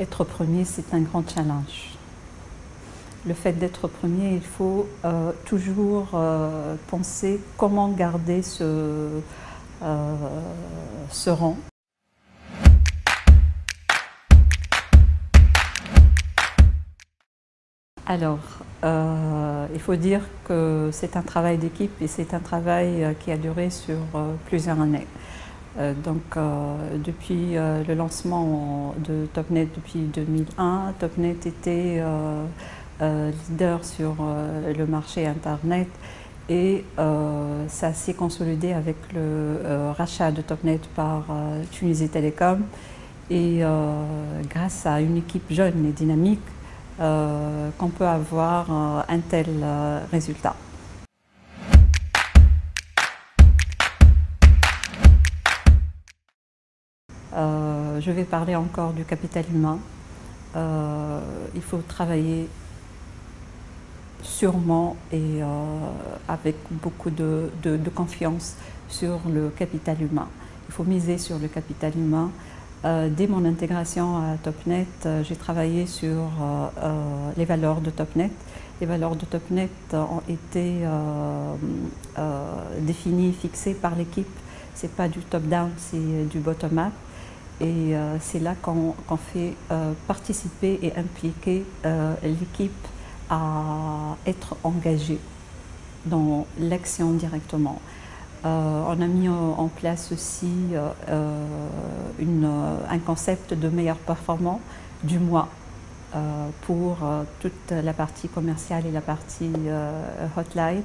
Être premier, c'est un grand challenge. Le fait d'être premier, il faut toujours penser comment garder ce rang. Alors, il faut dire que c'est un travail d'équipe et c'est un travail qui a duré sur plusieurs années. Depuis le lancement de Topnet depuis 2001, Topnet était leader sur le marché Internet et ça s'est consolidé avec le rachat de Topnet par Tunisie Telecom et grâce à une équipe jeune et dynamique qu'on peut avoir un tel résultat. Je vais parler encore du capital humain. Il faut travailler sûrement et avec beaucoup de confiance sur le capital humain. Il faut miser sur le capital humain. Dès mon intégration à Topnet, j'ai travaillé sur les valeurs de Topnet. Les valeurs de Topnet ont été définies, fixées par l'équipe. Ce n'est pas du top-down, c'est du bottom-up. Et c'est là qu'on fait participer et impliquer l'équipe à être engagée dans l'action directement. On a mis en place aussi un concept de meilleure performance du mois pour toute la partie commerciale et la partie hotline.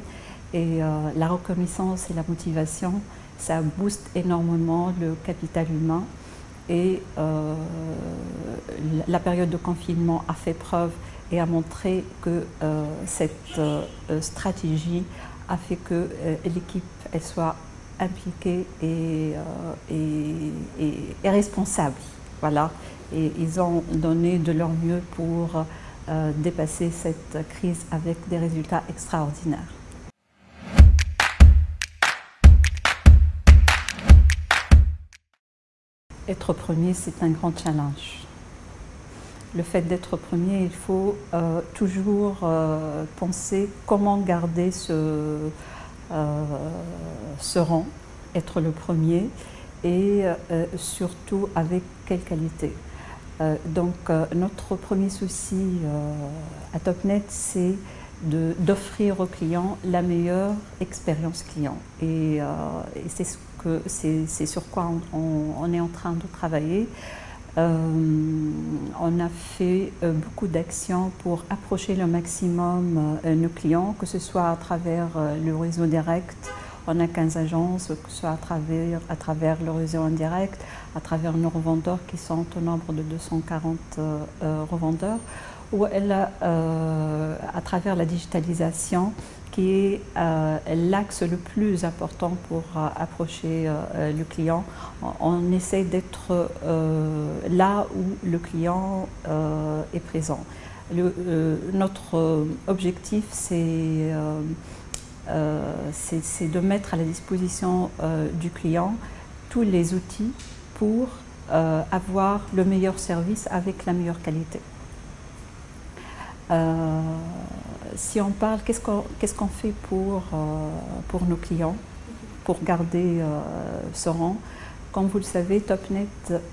Et la reconnaissance et la motivation, ça booste énormément le capital humain. Et la période de confinement a fait preuve et a montré que cette stratégie a fait que l'équipe soit impliquée et responsable. Voilà. Et ils ont donné de leur mieux pour dépasser cette crise avec des résultats extraordinaires. Être premier, c'est un grand challenge. Le fait d'être premier, il faut toujours penser comment garder ce rang, être le premier et surtout avec quelle qualité. Notre premier souci à Topnet, c'est d'offrir aux clients la meilleure expérience client. Et c'est sur quoi on est en train de travailler. On a fait beaucoup d'actions pour approcher le maximum nos clients, que ce soit à travers le réseau direct. On a 15 agences, que ce soit à travers le réseau indirect, à travers nos revendeurs qui sont au nombre de 240 revendeurs, ou à travers la digitalisation qui est l'axe le plus important pour approcher le client. On essaie d'être là où le client est présent. Notre objectif, c'est de mettre à la disposition du client tous les outils pour avoir le meilleur service avec la meilleure qualité. Si on parle, qu'est-ce qu'on fait pour nos clients, pour garder ce rang? Comme vous le savez, Topnet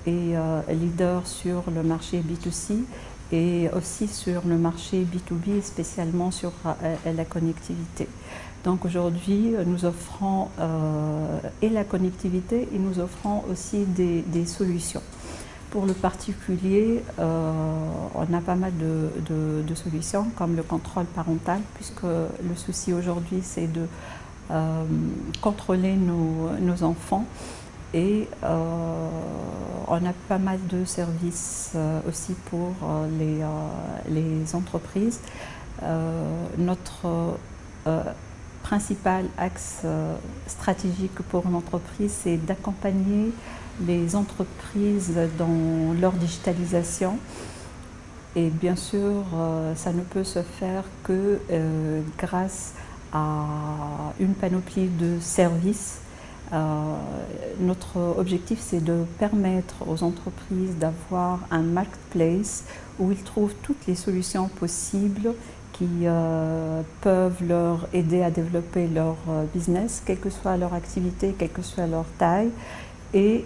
est leader sur le marché B2C et aussi sur le marché B2B, spécialement sur la connectivité. Donc aujourd'hui, nous offrons et la connectivité et nous offrons aussi des solutions. Pour le particulier, on a pas mal de solutions comme le contrôle parental, puisque le souci aujourd'hui c'est de contrôler nos enfants et on a pas mal de services aussi pour les entreprises. Notre principal axe stratégique pour l'entreprise, c'est d'accompagner les entreprises dans leur digitalisation. Et bien sûr, ça ne peut se faire que grâce à une panoplie de services Notre objectif, c'est de permettre aux entreprises d'avoir un marketplace où ils trouvent toutes les solutions possibles qui peuvent leur aider à développer leur business, quelle que soit leur activité, quelle que soit leur taille, et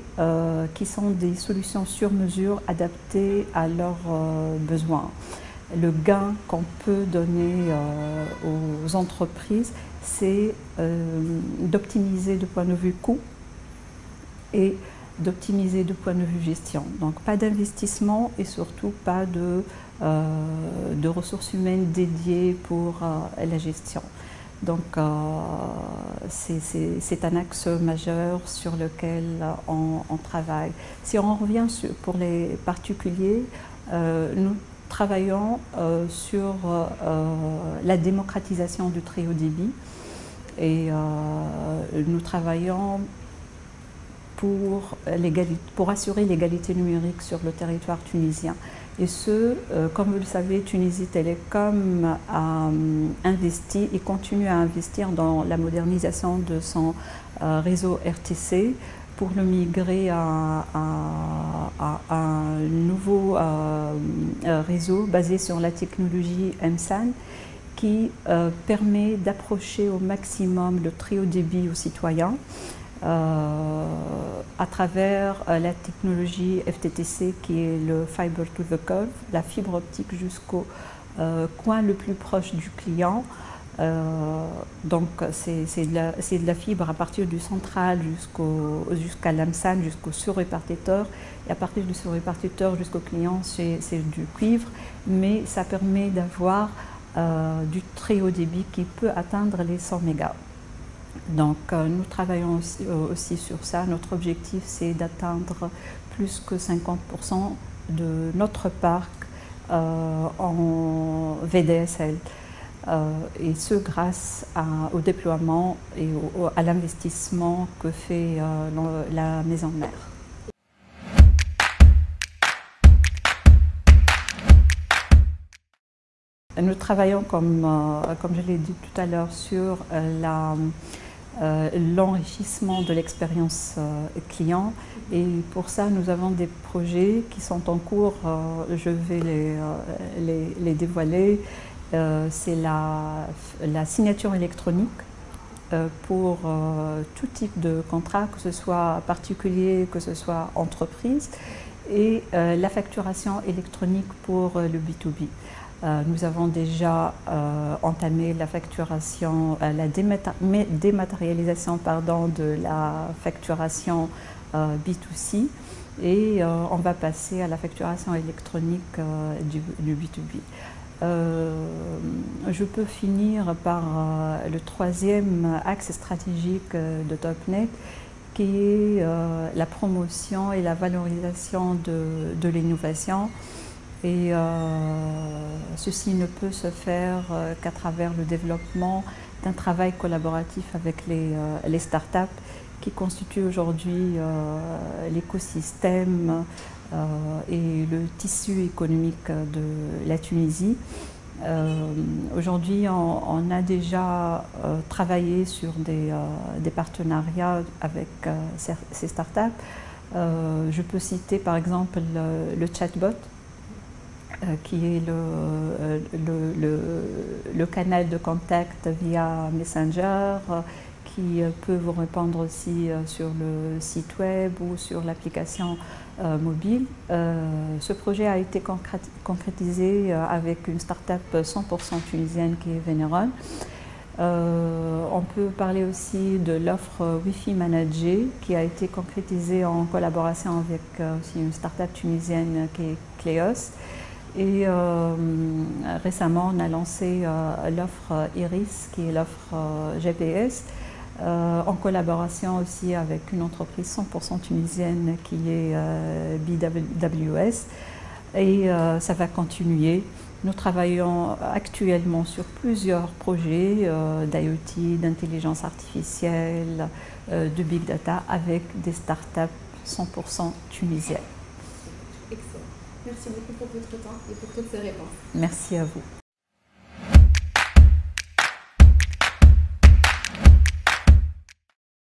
qui sont des solutions sur mesure adaptées à leurs besoins. Le gain qu'on peut donner aux entreprises, c'est d'optimiser de point de vue coût et d'optimiser de point de vue gestion. Donc pas d'investissement et surtout pas de ressources humaines dédiées pour la gestion. Donc c'est un axe majeur sur lequel on travaille. Si on revient pour les particuliers, nous travaillons sur la démocratisation du très haut débit et nous travaillons pour assurer l'égalité numérique sur le territoire tunisien. Et comme vous le savez, Tunisie Télécom a investi et continue à investir dans la modernisation de son réseau RTC pour le migrer à un nouveau réseau basé sur la technologie MSAN qui permet d'approcher au maximum le très haut débit aux citoyens à travers la technologie FTTC qui est le Fiber to the Curb, la fibre optique jusqu'au coin le plus proche du client. Donc c'est de la fibre à partir du central jusqu'à l'AMSAN, jusqu'au surrépartiteur, et à partir du surrépartiteur jusqu'au client c'est du cuivre, mais ça permet d'avoir du très haut débit qui peut atteindre les 100 mégas. Donc nous travaillons aussi sur ça. Notre objectif c'est d'atteindre plus que 50% de notre parc en VDSL. Et ce grâce au déploiement et à l'investissement que fait la maison mère. Nous travaillons, comme je l'ai dit tout à l'heure, sur l'enrichissement de l'expérience client, et pour ça nous avons des projets qui sont en cours, je vais les dévoiler. C'est la signature électronique pour tout type de contrat, que ce soit particulier, que ce soit entreprise, et la facturation électronique pour le B2B. Nous avons déjà entamé la facturation, la dématérialisation de la facturation B2C, et on va passer à la facturation électronique du B2B. Je peux finir par le troisième axe stratégique de Topnet, qui est la promotion et la valorisation de l'innovation. Et ceci ne peut se faire qu'à travers le développement d'un travail collaboratif avec les startups qui constituent aujourd'hui l'écosystème et le tissu économique de la Tunisie. Aujourd'hui, on a déjà travaillé sur des partenariats avec ces startups. Je peux citer par exemple le chatbot, qui est le canal de contact via Messenger, qui peut vous répondre aussi sur le site web ou sur l'application mobile. Ce projet a été concrétisé avec une start-up 100% tunisienne qui est Veneron. On peut parler aussi de l'offre Wi-Fi managée qui a été concrétisée en collaboration avec aussi une start-up tunisienne qui est Cleos. Et récemment, on a lancé l'offre Iris, qui est l'offre GPS, en collaboration aussi avec une entreprise 100% tunisienne qui est BWS. Et ça va continuer. Nous travaillons actuellement sur plusieurs projets d'IoT, d'intelligence artificielle, de big data avec des startups 100% tunisiennes. Excellent. Merci beaucoup pour votre temps et pour toutes ces réponses. Merci à vous.